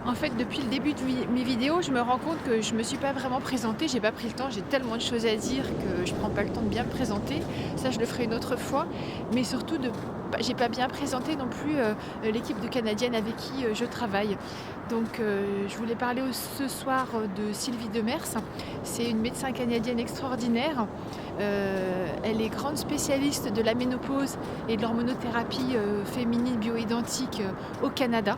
En fait, depuis le début de mes vidéos, je me rends compte que je me suis pas vraiment présentée. J'ai pas pris le temps, j'ai tellement de choses à dire que je prends pas le temps de bien me présenter. Ça, je le ferai une autre fois. Mais surtout, j'ai pas bien présenté non plus l'équipe de Canadiennes avec qui je travaille. Donc, je voulais parler ce soir de Sylvie Demers. C'est une médecin canadienne extraordinaire. Elle est grande spécialiste de la ménopause et de l'hormonothérapie féminine bioidentique au Canada.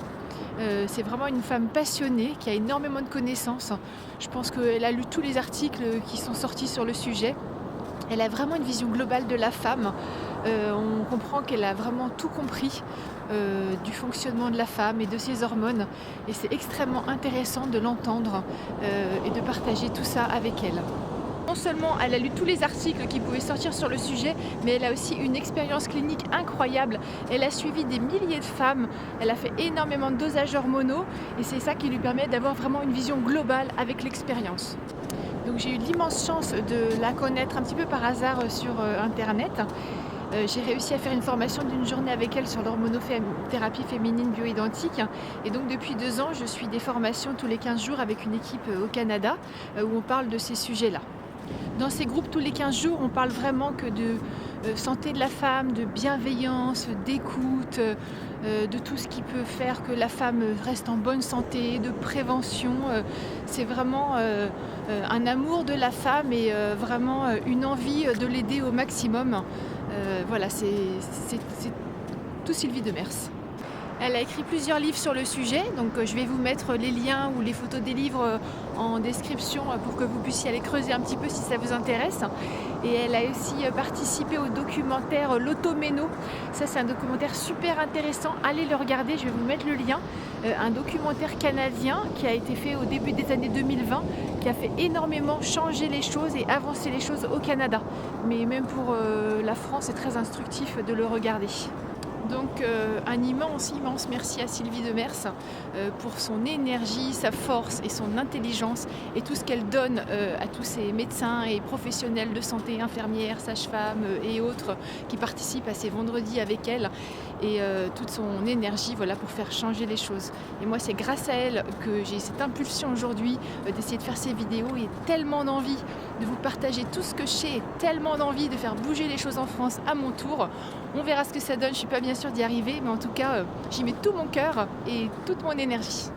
C'est vraiment une femme passionnée qui a énormément de connaissances. Je pense qu'elle a lu tous les articles qui sont sortis sur le sujet. Elle a vraiment une vision globale de la femme. On comprend qu'elle a vraiment tout compris du fonctionnement de la femme et de ses hormones. Et c'est extrêmement intéressant de l'entendre et de partager tout ça avec elle. Non seulement elle a lu tous les articles qui pouvaient sortir sur le sujet, mais elle a aussi une expérience clinique incroyable. Elle a suivi des milliers de femmes, elle a fait énormément de dosages hormonaux et c'est ça qui lui permet d'avoir vraiment une vision globale avec l'expérience. Donc j'ai eu l'immense chance de la connaître un petit peu par hasard sur internet. J'ai réussi à faire une formation d'une journée avec elle sur l'hormonothérapie féminine bioidentique. Et donc depuis 2 ans, je suis des formations tous les 15 jours avec une équipe au Canada où on parle de ces sujets-là. Dans ces groupes, tous les 15 jours, on parle vraiment que de santé de la femme, de bienveillance, d'écoute, de tout ce qui peut faire que la femme reste en bonne santé, de prévention. C'est vraiment un amour de la femme et vraiment une envie de l'aider au maximum. Voilà, c'est tout Sylvie Demers. Elle a écrit plusieurs livres sur le sujet, donc je vais vous mettre les liens ou les photos des livres en description pour que vous puissiez aller creuser un petit peu si ça vous intéresse. Et elle a aussi participé au documentaire L'Automéno. Ça, c'est un documentaire super intéressant. Allez le regarder, je vais vous mettre le lien. Un documentaire canadien qui a été fait au début des années 2020, qui a fait énormément changer les choses et avancer les choses au Canada. Mais même pour la France, c'est très instructif de le regarder. Donc un immense merci à Sylvie Demers pour son énergie, sa force et son intelligence et tout ce qu'elle donne à tous ces médecins et professionnels de santé, infirmières, sages-femmes et autres qui participent à ces vendredis avec elle et toute son énergie voilà, pour faire changer les choses. Et moi c'est grâce à elle que j'ai cette impulsion aujourd'hui d'essayer de faire ces vidéos et tellement d'envie de vous partager tout ce que je sais et tellement d'envie de faire bouger les choses en France à mon tour. On verra ce que ça donne, je ne suis pas bien sûre d'y arriver, mais en tout cas, j'y mets tout mon cœur et toute mon énergie.